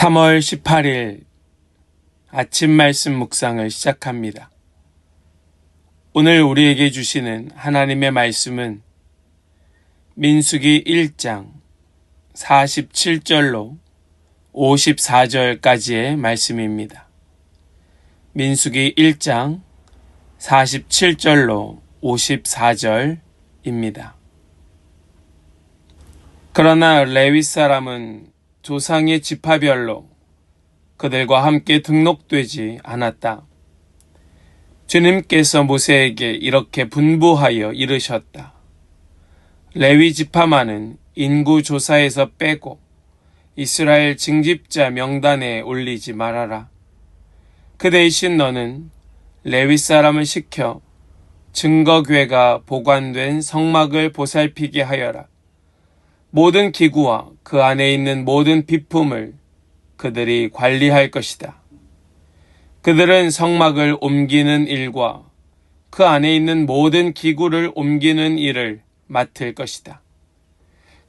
3월 18일 아침 말씀 묵상을 시작합니다. 오늘 우리에게 주시는 하나님의 말씀은 민수기 1장 47절로 54절까지의 말씀입니다. 민수기 1장 47절로 54절입니다. 그러나 레위 사람은 조상의 지파별로 그들과 함께 등록되지 않았다. 주님께서 모세에게 이렇게 분부하여 이르셨다. 레위 지파만은 인구 조사에서 빼고 이스라엘 징집자 명단에 올리지 말아라. 그 대신 너는 레위 사람을 시켜 증거궤가 보관된 성막을 보살피게 하여라. 모든 기구와 그 안에 있는 모든 비품을 그들이 관리할 것이다. 그들은 성막을 옮기는 일과 그 안에 있는 모든 기구를 옮기는 일을 맡을 것이다.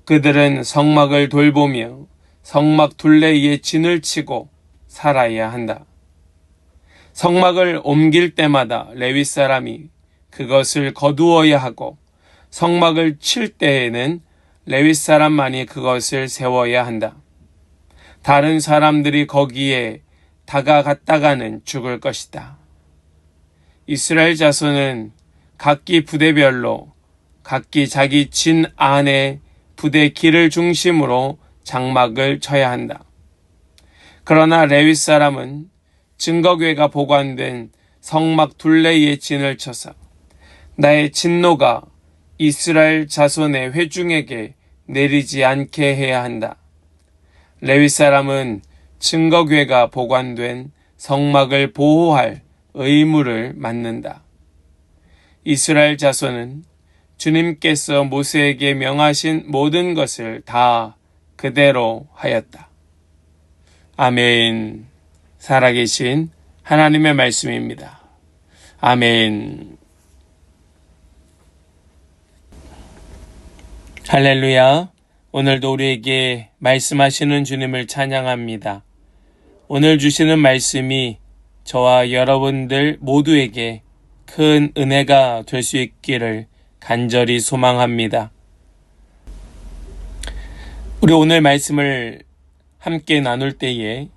그들은 성막을 돌보며 성막 둘레에 진을 치고 살아야 한다. 성막을 옮길 때마다 레위 사람이 그것을 거두어야 하고 성막을 칠 때에는 레위 사람만이 그것을 세워야 한다. 다른 사람들이 거기에 다가갔다가는 죽을 것이다. 이스라엘 자손은 각기 부대별로 각기 자기 진 안에 부대 길을 중심으로 장막을 쳐야 한다. 그러나 레위 사람은 증거궤가 보관된 성막 둘레에 진을 쳐서 나의 진노가 이스라엘 자손의 회중에게 내리지 않게 해야 한다. 레위 사람은 증거궤가 보관된 성막을 보호할 의무를 맡는다. 이스라엘 자손은 주님께서 모세에게 명하신 모든 것을 다 그대로 하였다. 아멘. 살아계신 하나님의 말씀입니다. 아멘. 할렐루야. 오늘도 우리에게 말씀하시는 주님을 찬양합니다. 오늘 주시는 말씀이 저와 여러분들 모두에게 큰 은혜가 될 수 있기를 간절히 소망합니다. 우리 오늘 말씀을 함께 나눌 때에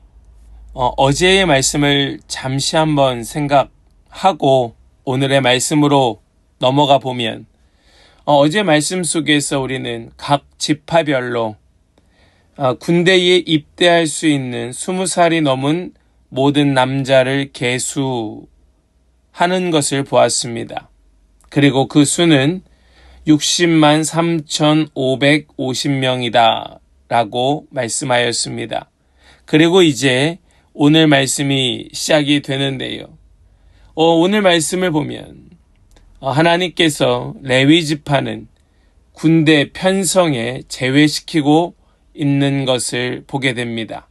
어제의 말씀을 잠시 한번 생각하고 오늘의 말씀으로 넘어가 보면 어제 말씀 속에서 우리는 각 지파별로 군대에 입대할 수 있는 20살이 넘은 모든 남자를 계수하는 것을 보았습니다. 그리고 그 수는 60만 3,550명이다 라고 말씀하였습니다. 그리고 이제 오늘 말씀이 시작이 되는데요. 오늘 말씀을 보면 하나님께서 레위 지파는 군대 편성에 제외시키고 있는 것을 보게 됩니다.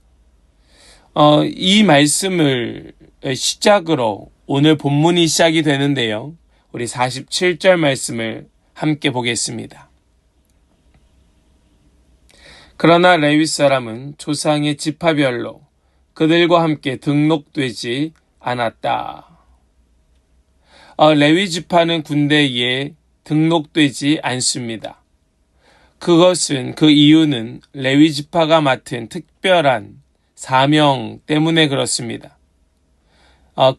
이 말씀을 시작으로 오늘 본문이 시작이 되는데요. 우리 47절 말씀을 함께 보겠습니다. 그러나 레위 사람은 조상의 지파별로 그들과 함께 등록되지 않았다. 레위 지파는 군대에 등록되지 않습니다. 그것은 그 이유는 레위 지파가 맡은 특별한 사명 때문에 그렇습니다.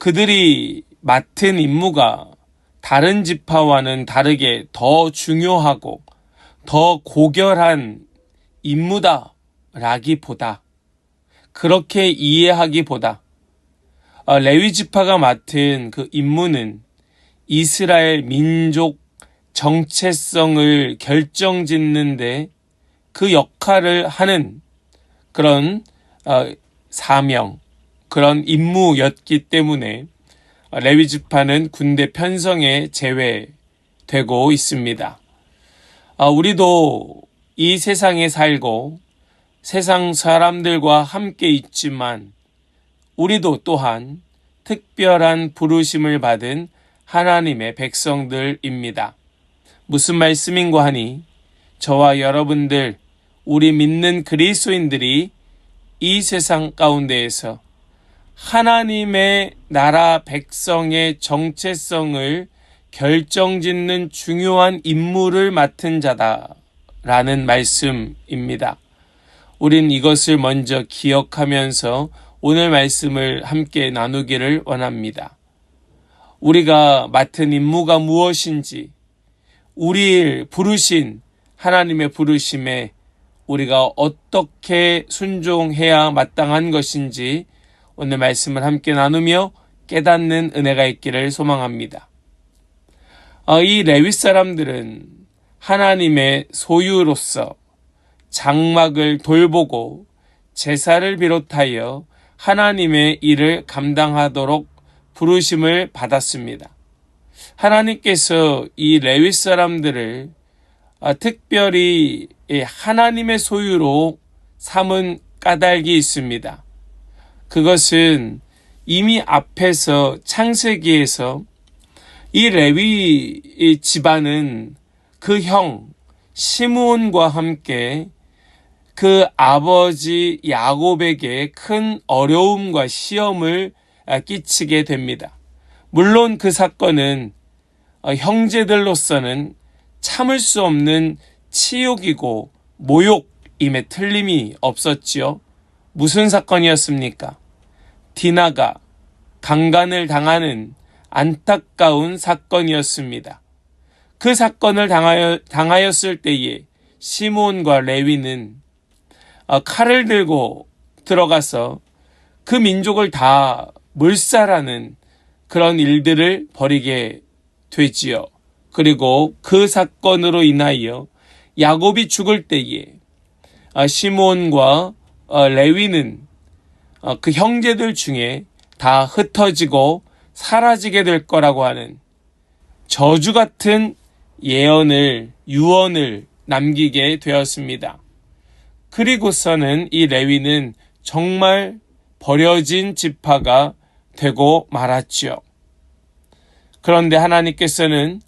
그들이 맡은 임무가 다른 지파와는 다르게 더 중요하고 더 고결한 임무다라기보다 그렇게 이해하기보다 레위 지파가 맡은 그 임무는 이스라엘 민족 정체성을 결정짓는데 그 역할을 하는 그런 사명, 그런 임무였기 때문에 레위 지파는 군대 편성에 제외되고 있습니다. 우리도 이 세상에 살고 세상 사람들과 함께 있지만 우리도 또한 특별한 부르심을 받은 하나님의 백성들입니다. 무슨 말씀인고 하니 저와 여러분들, 우리 믿는 그리스도인들이 이 세상 가운데에서 하나님의 나라 백성의 정체성을 결정짓는 중요한 임무를 맡은 자다라는 말씀입니다. 우린 이것을 먼저 기억하면서 오늘 말씀을 함께 나누기를 원합니다. 우리가 맡은 임무가 무엇인지, 우리를 부르신 하나님의 부르심에 우리가 어떻게 순종해야 마땅한 것인지 오늘 말씀을 함께 나누며 깨닫는 은혜가 있기를 소망합니다. 이 레위 사람들은 하나님의 소유로서 장막을 돌보고 제사를 비롯하여 하나님의 일을 감당하도록 부르심을 받았습니다. 하나님께서 이 레위 사람들을 특별히 하나님의 소유로 삼은 까닭이 있습니다. 그것은 이미 앞에서 창세기에서 이 레위 집안은 그 형 시므온과 함께 그 아버지 야곱에게 큰 어려움과 시험을 끼치게 됩니다. 물론 그 사건은 형제들로서는 참을 수 없는 치욕이고 모욕임에 틀림이 없었지요. 무슨 사건이었습니까? 디나가 강간을 당하는 안타까운 사건이었습니다. 그 사건을 당하였을 때에 시므온과 레위는 칼을 들고 들어가서 그 민족을 다 몰살하는 그런 일들을 벌이게 되지요. 그리고 그 사건으로 인하여 야곱이 죽을 때에 시므온과 레위는 그 형제들 중에 다 흩어지고 사라지게 될 거라고 하는 저주 같은 유언을 남기게 되었습니다. 그리고서는 이 레위는 정말 버려진 지파가 되고 말았지요. 그런데 하나님께서는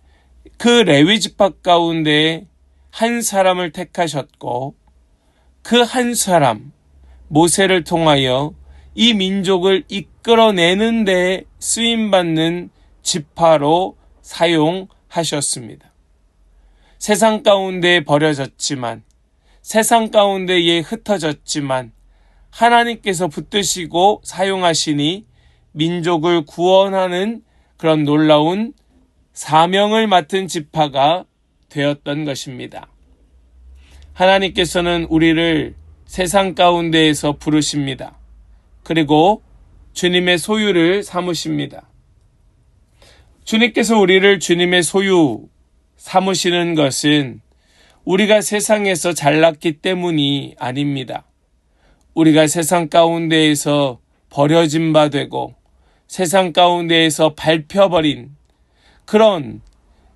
그 레위 지파 가운데 한 사람을 택하셨고 그 한 사람 모세를 통하여 이 민족을 이끌어내는 데 쓰임받는 지파로 사용하셨습니다. 세상 가운데 버려졌지만, 세상 가운데에 흩어졌지만 하나님께서 붙드시고 사용하시니 민족을 구원하는 그런 놀라운 사명을 맡은 지파가 되었던 것입니다. 하나님께서는 우리를 세상 가운데에서 부르십니다. 그리고 주님의 소유를 삼으십니다. 주님께서 우리를 주님의 소유 삼으시는 것은 우리가 세상에서 잘났기 때문이 아닙니다. 우리가 세상 가운데에서 버려진 바 되고 세상 가운데에서 밟혀버린 그런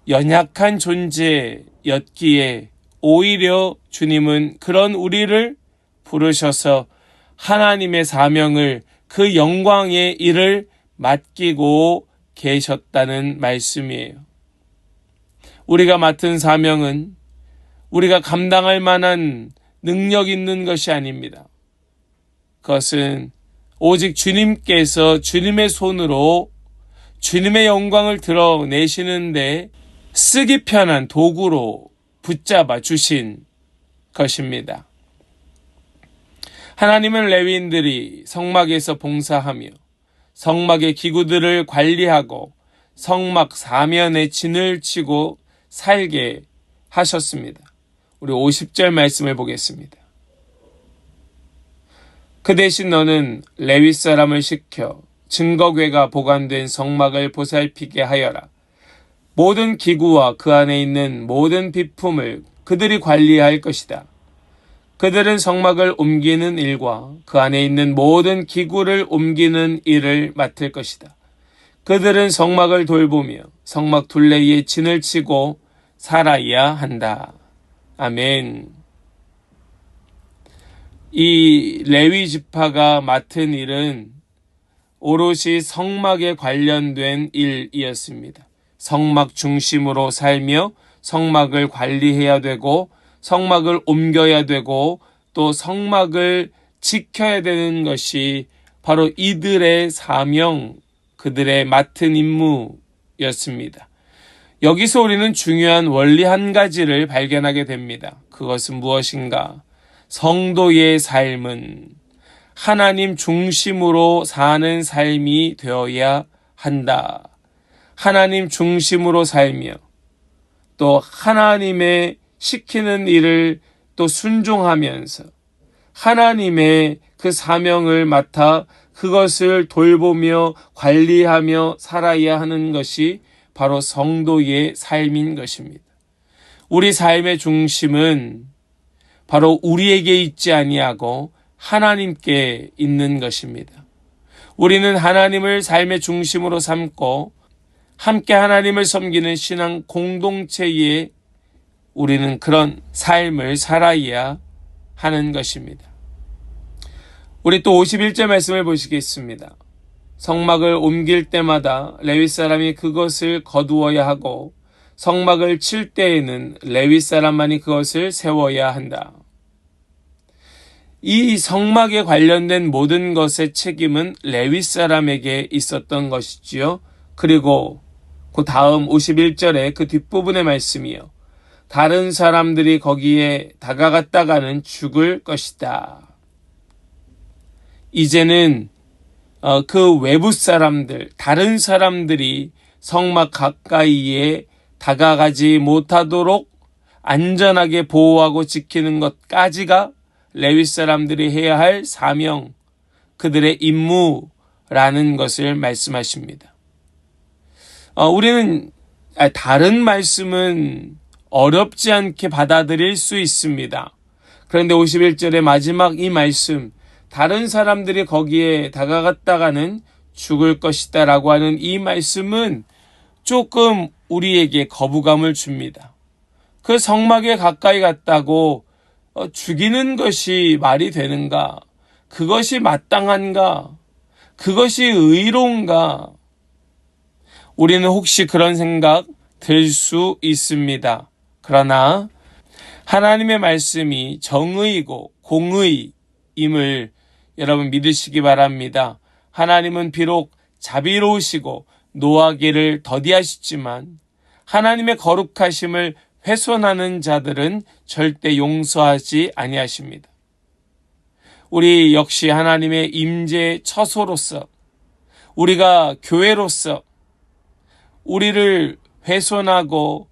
연약한 존재였기에 오히려 주님은 그런 우리를 부르셔서 하나님의 사명을 그 영광의 일을 맡기고 계셨다는 말씀이에요. 우리가 맡은 사명은 우리가 감당할 만한 능력 있는 것이 아닙니다. 그것은 오직 주님께서 주님의 손으로 주님의 영광을 드러내시는데 쓰기 편한 도구로 붙잡아 주신 것입니다. 하나님은 레위인들이 성막에서 봉사하며 성막의 기구들을 관리하고 성막 사면에 진을 치고 살게 하셨습니다. 우리 50절 말씀을 보겠습니다. 그 대신 너는 레위 사람을 시켜 증거궤가 보관된 성막을 보살피게 하여라. 모든 기구와 그 안에 있는 모든 비품을 그들이 관리할 것이다. 그들은 성막을 옮기는 일과 그 안에 있는 모든 기구를 옮기는 일을 맡을 것이다. 그들은 성막을 돌보며 성막 둘레에 진을 치고 살아야 한다. 아멘. 이 레위 지파가 맡은 일은 오롯이 성막에 관련된 일이었습니다. 성막 중심으로 살며 성막을 관리해야 되고 성막을 옮겨야 되고 또 성막을 지켜야 되는 것이 바로 이들의 사명, 그들의 맡은 임무였습니다. 여기서 우리는 중요한 원리 한 가지를 발견하게 됩니다. 그것은 무엇인가? 성도의 삶은 하나님 중심으로 사는 삶이 되어야 한다. 하나님 중심으로 살며 또 하나님의 시키는 일을 또 순종하면서 하나님의 그 사명을 맡아 그것을 돌보며 관리하며 살아야 하는 것이 바로 성도의 삶인 것입니다. 우리 삶의 중심은 바로 우리에게 있지 아니하고 하나님께 있는 것입니다. 우리는 하나님을 삶의 중심으로 삼고 함께 하나님을 섬기는 신앙 공동체에 우리는 그런 삶을 살아야 하는 것입니다. 우리 또 51절 말씀을 보시겠습니다. 성막을 옮길 때마다 레위 사람이 그것을 거두어야 하고 성막을 칠 때에는 레위 사람만이 그것을 세워야 한다. 이 성막에 관련된 모든 것의 책임은 레위 사람에게 있었던 것이지요. 그리고 그 다음 51절의 그 뒷부분의 말씀이요. 다른 사람들이 거기에 다가갔다가는 죽을 것이다. 이제는 그 외부 사람들, 다른 사람들이 성막 가까이에 다가가지 못하도록 안전하게 보호하고 지키는 것까지가 레위 사람들이 해야 할 사명, 그들의 임무라는 것을 말씀하십니다. 우리는 다른 말씀은 어렵지 않게 받아들일 수 있습니다. 그런데 51절의 마지막 이 말씀, 다른 사람들이 거기에 다가갔다가는 죽을 것이다 라고 하는 이 말씀은 조금 우리에게 거부감을 줍니다. 그 성막에 가까이 갔다고 죽이는 것이 말이 되는가? 그것이 마땅한가? 그것이 의로운가? 우리는 혹시 그런 생각 들 수 있습니다. 그러나 하나님의 말씀이 정의이고 공의임을 여러분 믿으시기 바랍니다. 하나님은 비록 자비로우시고 노하기를 더디하시지만 하나님의 거룩하심을 훼손하는 자들은 절대 용서하지 아니하십니다. 우리 역시 하나님의 임재 처소로서 우리가 교회로서 우리를 훼손하고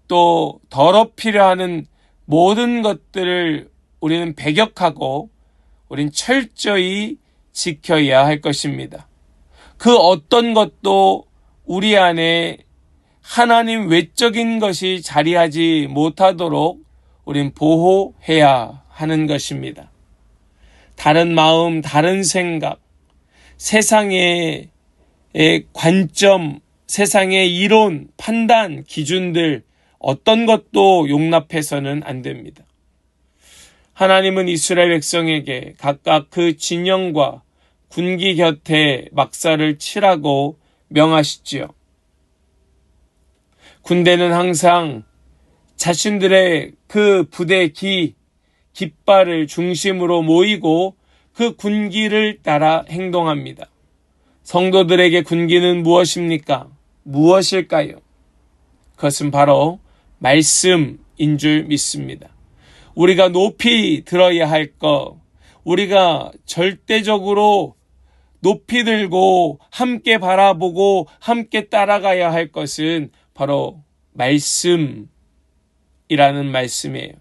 또 더럽히려 하는 모든 것들을 우리는 배격하고 우린 철저히 지켜야 할 것입니다. 그 어떤 것도 우리 안에 하나님 외적인 것이 자리하지 못하도록 우린 보호해야 하는 것입니다. 다른 마음, 다른 생각, 세상의 관점, 세상의 이론, 판단, 기준들 어떤 것도 용납해서는 안 됩니다. 하나님은 이스라엘 백성에게 각각 그 진영과 군기 곁에 막사를 치라고 명하시지요. 군대는 항상 자신들의 그 부대 깃발을 중심으로 모이고 그 군기를 따라 행동합니다. 성도들에게 군기는 무엇입니까? 무엇일까요? 그것은 바로 말씀인 줄 믿습니다. 우리가 높이 들어야 할 것, 우리가 절대적으로 높이 들고 함께 바라보고 함께 따라가야 할 것은 바로 말씀이라는 말씀이에요.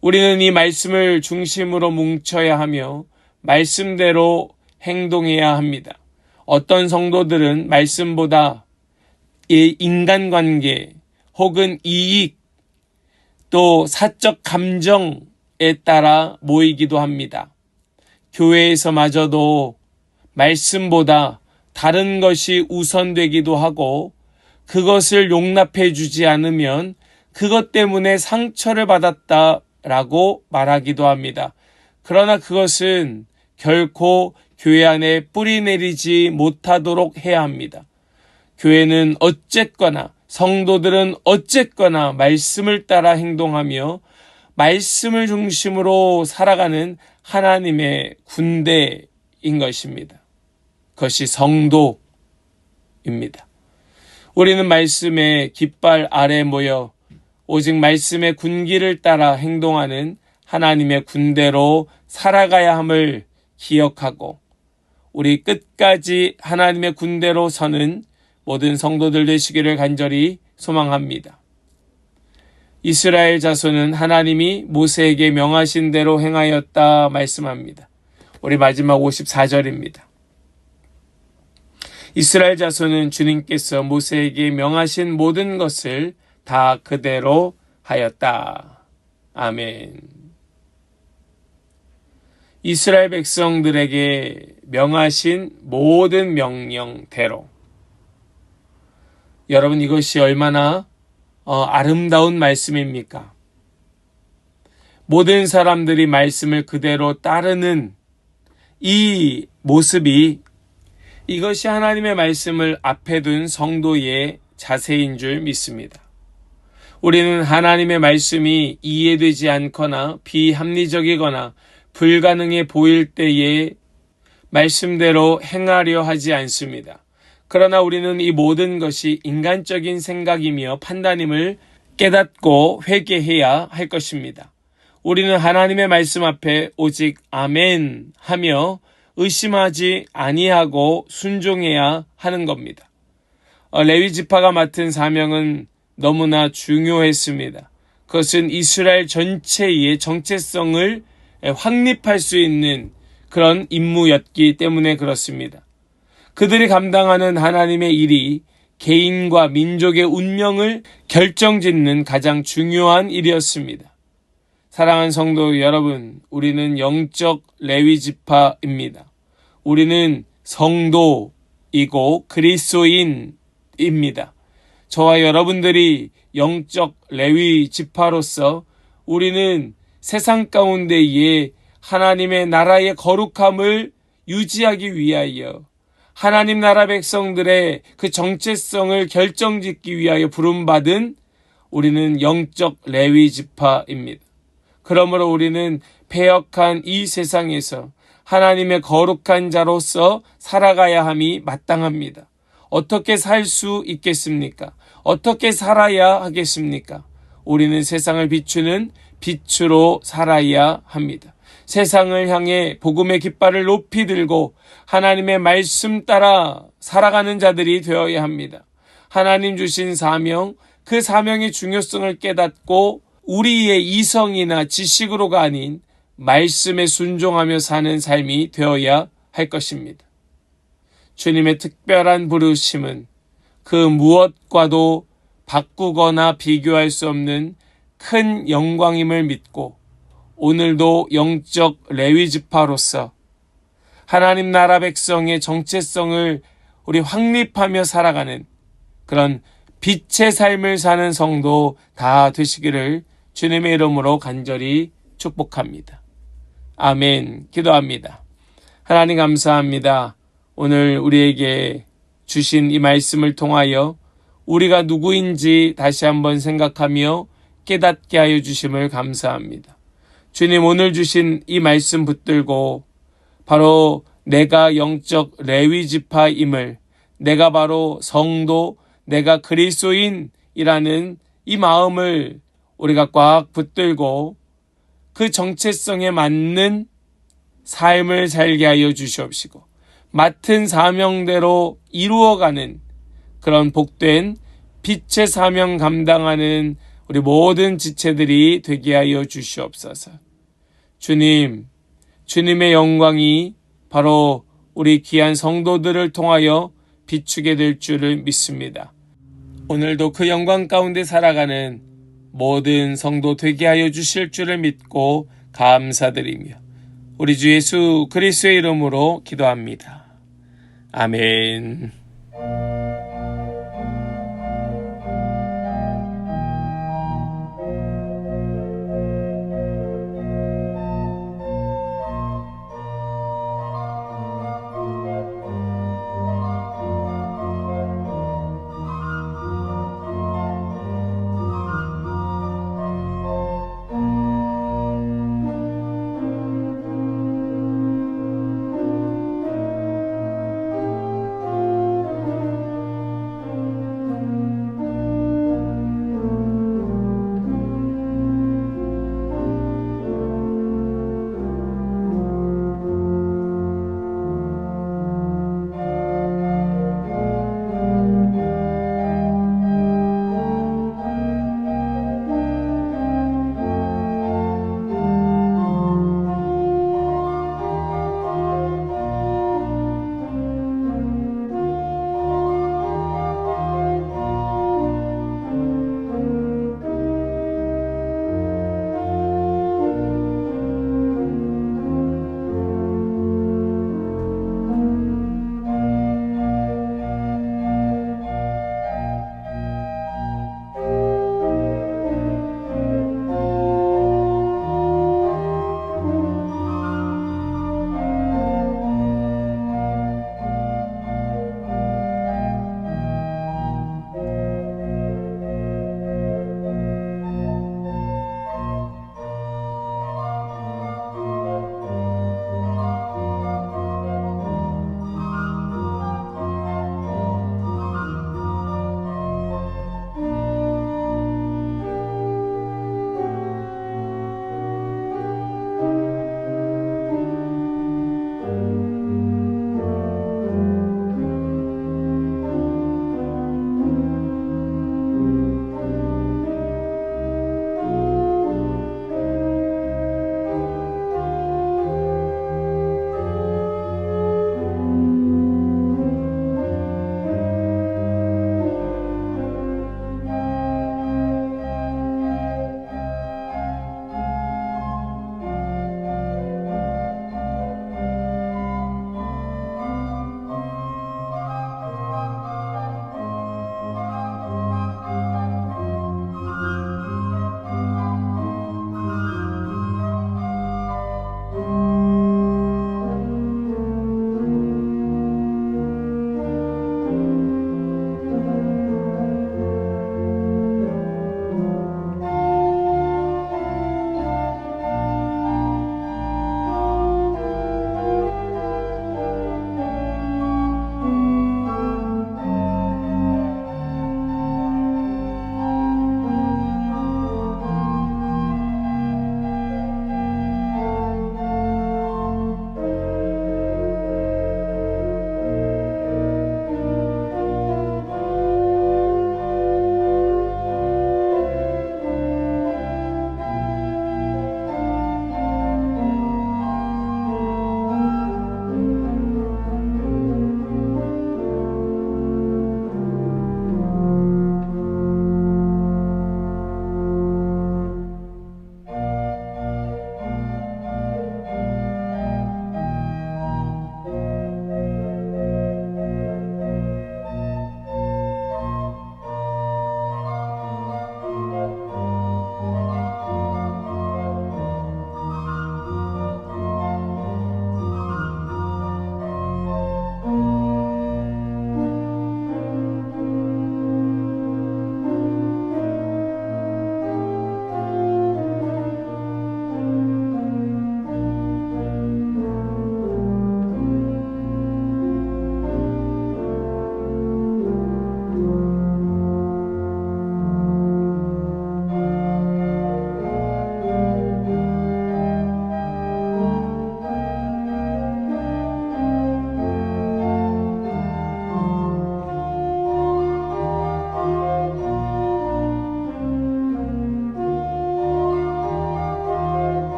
우리는 이 말씀을 중심으로 뭉쳐야 하며 말씀대로 행동해야 합니다. 어떤 성도들은 말씀보다 인간관계 혹은 이익 또 사적 감정에 따라 모이기도 합니다. 교회에서마저도 말씀보다 다른 것이 우선되기도 하고 그것을 용납해 주지 않으면 그것 때문에 상처를 받았다라고 말하기도 합니다. 그러나 그것은 결코 교회 안에 뿌리 내리지 못하도록 해야 합니다. 교회는 어쨌거나 성도들은 어쨌거나 말씀을 따라 행동하며 말씀을 중심으로 살아가는 하나님의 군대인 것입니다. 그것이 성도입니다. 우리는 말씀의 깃발 아래 모여 오직 말씀의 군기를 따라 행동하는 하나님의 군대로 살아가야 함을 기억하고 우리 끝까지 하나님의 군대로 서는 모든 성도들 되시기를 간절히 소망합니다. 이스라엘 자손은 하나님이 모세에게 명하신 대로 행하였다 말씀합니다. 우리 마지막 54절입니다. 이스라엘 자손은 주님께서 모세에게 명하신 모든 것을 다 그대로 하였다. 아멘. 이스라엘 백성들에게 명하신 모든 명령대로. 여러분, 이것이 얼마나 아름다운 말씀입니까? 모든 사람들이 말씀을 그대로 따르는 이 모습이 이것이 하나님의 말씀을 앞에 둔 성도의 자세인 줄 믿습니다. 우리는 하나님의 말씀이 이해되지 않거나 비합리적이거나 불가능해 보일 때에 말씀대로 행하려 하지 않습니다. 그러나 우리는 이 모든 것이 인간적인 생각이며 판단임을 깨닫고 회개해야 할 것입니다. 우리는 하나님의 말씀 앞에 오직 아멘 하며 의심하지 아니하고 순종해야 하는 겁니다. 레위 지파가 맡은 사명은 너무나 중요했습니다. 그것은 이스라엘 전체의 정체성을 확립할 수 있는 그런 임무였기 때문에 그렇습니다. 그들이 감당하는 하나님의 일이 개인과 민족의 운명을 결정짓는 가장 중요한 일이었습니다. 사랑하는 성도 여러분, 우리는 영적 레위 지파입니다. 우리는 성도이고 그리스도인입니다. 저와 여러분들이 영적 레위 지파로서 우리는 세상 가운데에 하나님의 나라의 거룩함을 유지하기 위하여 하나님 나라 백성들의 그 정체성을 결정짓기 위하여 부름받은 우리는 영적 레위 지파입니다. 그러므로 우리는 패역한 이 세상에서 하나님의 거룩한 자로서 살아가야 함이 마땅합니다. 어떻게 살 수 있겠습니까? 어떻게 살아야 하겠습니까? 우리는 세상을 비추는 빛으로 살아야 합니다. 세상을 향해 복음의 깃발을 높이 들고 하나님의 말씀 따라 살아가는 자들이 되어야 합니다. 하나님 주신 사명, 그 사명의 중요성을 깨닫고 우리의 이성이나 지식으로가 아닌 말씀에 순종하며 사는 삶이 되어야 할 것입니다. 주님의 특별한 부르심은 그 무엇과도 바꾸거나 비교할 수 없는 큰 영광임을 믿고 오늘도 영적 레위 지파로서 하나님 나라 백성의 정체성을 우리 확립하며 살아가는 그런 빛의 삶을 사는 성도 다 되시기를 주님의 이름으로 간절히 축복합니다. 아멘. 기도합니다. 하나님 감사합니다. 오늘 우리에게 주신 이 말씀을 통하여 우리가 누구인지 다시 한번 생각하며 깨닫게 하여 주심을 감사합니다. 주님, 오늘 주신 이 말씀 붙들고 바로 내가 영적 레위 지파임을, 내가 바로 성도, 내가 그리스도인이라는 이 마음을 우리가 꽉 붙들고 그 정체성에 맞는 삶을 살게 하여 주시옵시고 맡은 사명대로 이루어가는 그런 복된 빛의 사명 감당하는 우리 모든 지체들이 되게 하여 주시옵소서. 주님, 주님의 영광이 바로 우리 귀한 성도들을 통하여 비추게 될 줄을 믿습니다. 오늘도 그 영광 가운데 살아가는 모든 성도 되게 하여 주실 줄을 믿고 감사드리며 우리 주 예수 그리스도의 이름으로 기도합니다. 아멘.